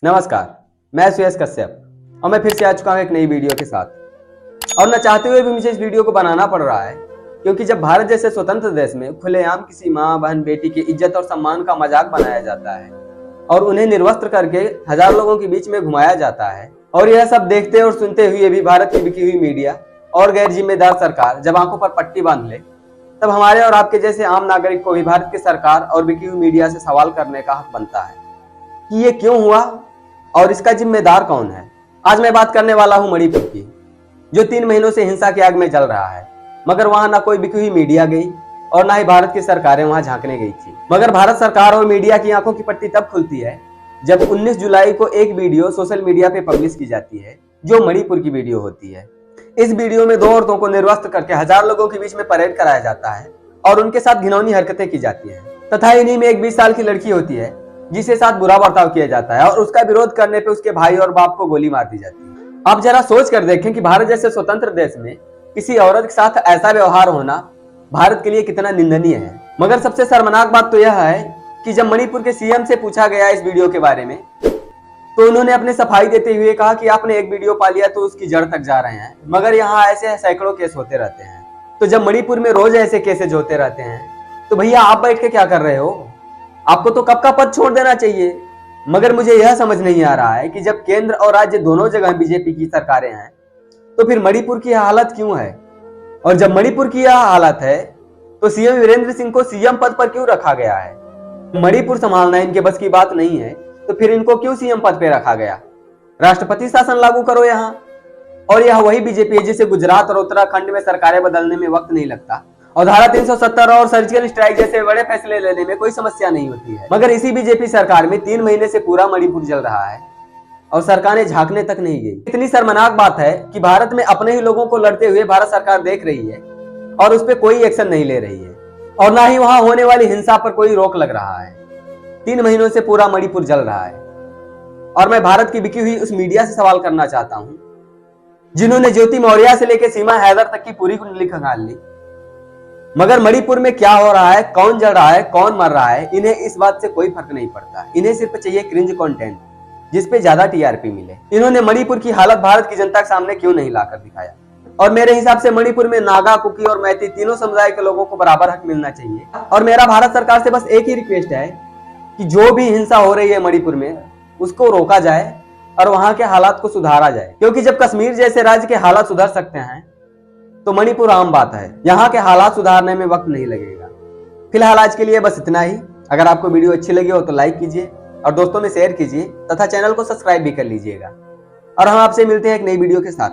नमस्कार, मैं सुयश कश्यप और मैं फिर से आ चुका हूं एक नई वीडियो के साथ। और न चाहते हुए भी मुझे इस वीडियो को बनाना पड़ रहा है, क्योंकि जब भारत जैसे स्वतंत्र देश में खुलेआम किसी माँ बहन बेटी की इज्जत और सम्मान का मजाक बनाया जाता है और उन्हें निर्वस्त्र करके हजार लोगों के बीच में घुमाया जाता है, और यह सब देखते और सुनते हुए भी भारत की बिकी हुई मीडिया और गैर जिम्मेदार सरकार जब आंखों पर पट्टी बांध ले, तब हमारे और आपके जैसे आम नागरिक को भी भारत की सरकार और बिकी हुई मीडिया से सवाल करने का हक बनता है कि ये क्यों हुआ और इसका जिम्मेदार कौन है। आज मैं बात करने वाला हूं मणिपुर की, जो 3 महीनों से हिंसा की आग में जल रहा है, मगर वहां ना कोई बिकी हुई मीडिया गई और ना ही भारत की सरकारें वहां झांकने गई थी। मगर भारत सरकार और मीडिया की आंखों की पट्टी तब खुलती है जब 19 जुलाई को एक वीडियो सोशल मीडिया पे पब्लिश की जाती है, जो मणिपुर की वीडियो होती है। इस वीडियो में 2 औरतों को निर्वस्त्र करके हजार लोगों के बीच में परेड कराया जाता है और उनके साथ घिनौनी हरकतें की जाती है, तथा इन्हीं में एक 20 साल की लड़की होती है जिसके साथ बुरा बर्ताव किया जाता है और उसका विरोध करने पे उसके भाई और बाप को गोली मार दी जाती है। आप जरा सोच कर देखें कि भारत जैसे स्वतंत्र देश में किसी औरत के साथ ऐसा व्यवहार होना भारत के लिए कितना निंदनीय है। मगर सबसे शर्मनाक बात तो यह है कि जब मणिपुर के सीएम से पूछा गया इस वीडियो के बारे में, तो उन्होंने अपने सफाई देते हुए कहा कि आपने एक वीडियो पा लिया तो उसकी जड़ तक जा रहे हैं, मगर यहाँ ऐसे सैकड़ों केस होते रहते हैं। तो जब मणिपुर में रोज ऐसे केसेज होते रहते हैं, तो भैया आप बैठ के क्या कर रहे हो? आपको तो कब का पद छोड़ देना चाहिए। मगर मुझे यह समझ नहीं आ रहा है कि जब केंद्र और राज्य दोनों जगह बीजेपी की सरकारें हैं, तो फिर मणिपुर की हालत क्यों है? और जब मणिपुर की यह हालत है, तो सीएम वीरेंद्र सिंह को सीएम पद पर क्यों रखा गया है? मणिपुर संभालना इनके बस की बात नहीं है, तो फिर इनको क्यों सीएम पद पे रखा गया? राष्ट्रपति शासन लागू करो यहाँ। और यह वही बीजेपी है जिसे गुजरात और उत्तराखंड में सरकारें बदलने में वक्त नहीं लगता और धारा 370 और सर्जिकल स्ट्राइक जैसे बड़े फैसले लेने में कोई समस्या नहीं होती है। मगर इसी बीजेपी सरकार में 3 महीने से पूरा मणिपुर जल रहा है और सरकारें झांकने तक नहीं गई। इतनी शर्मनाक बात है कि भारत में अपने ही लोगों को लड़ते हुए भारत सरकार देख रही है और उस पर कोई एक्शन नहीं ले रही है, और ना ही वहां होने वाली हिंसा पर कोई रोक लग रहा है। 3 महीनों से पूरा मणिपुर जल रहा है। और मैं भारत की बिकी हुई उस मीडिया से सवाल करना चाहता हूं जिन्होंने ज्योति मौर्य से लेकर सीमा हैदर तक की पूरी कुंडली खंगाल ली, मगर मणिपुर में क्या हो रहा है, कौन जल रहा है, कौन मर रहा है, इन्हें इस बात से कोई फर्क नहीं पड़ता। इन्हें सिर्फ चाहिए क्रिंज कंटेंट जिसपे ज्यादा टीआरपी मिले। इन्होंने मणिपुर की हालत भारत की जनता के सामने क्यों नहीं लाकर दिखाया? और मेरे हिसाब से मणिपुर में नागा, कुकी और मैती तीनों समुदाय के लोगों को बराबर हक मिलना चाहिए। और मेरा भारत सरकार से बस एक ही रिक्वेस्ट है कि जो भी हिंसा हो रही है मणिपुर में, उसको रोका जाए और वहां के हालात को सुधारा जाए, क्योंकि जब कश्मीर जैसे राज्य के हालात सुधर सकते हैं तो मणिपुर आम बात है। यहाँ के हालात सुधारने में वक्त नहीं लगेगा। फिलहाल आज के लिए बस इतना ही। अगर आपको वीडियो अच्छी लगी हो तो लाइक कीजिए और दोस्तों में शेयर कीजिए तथा चैनल को सब्सक्राइब भी कर लीजिएगा। और हम आपसे मिलते हैं एक नई वीडियो के साथ।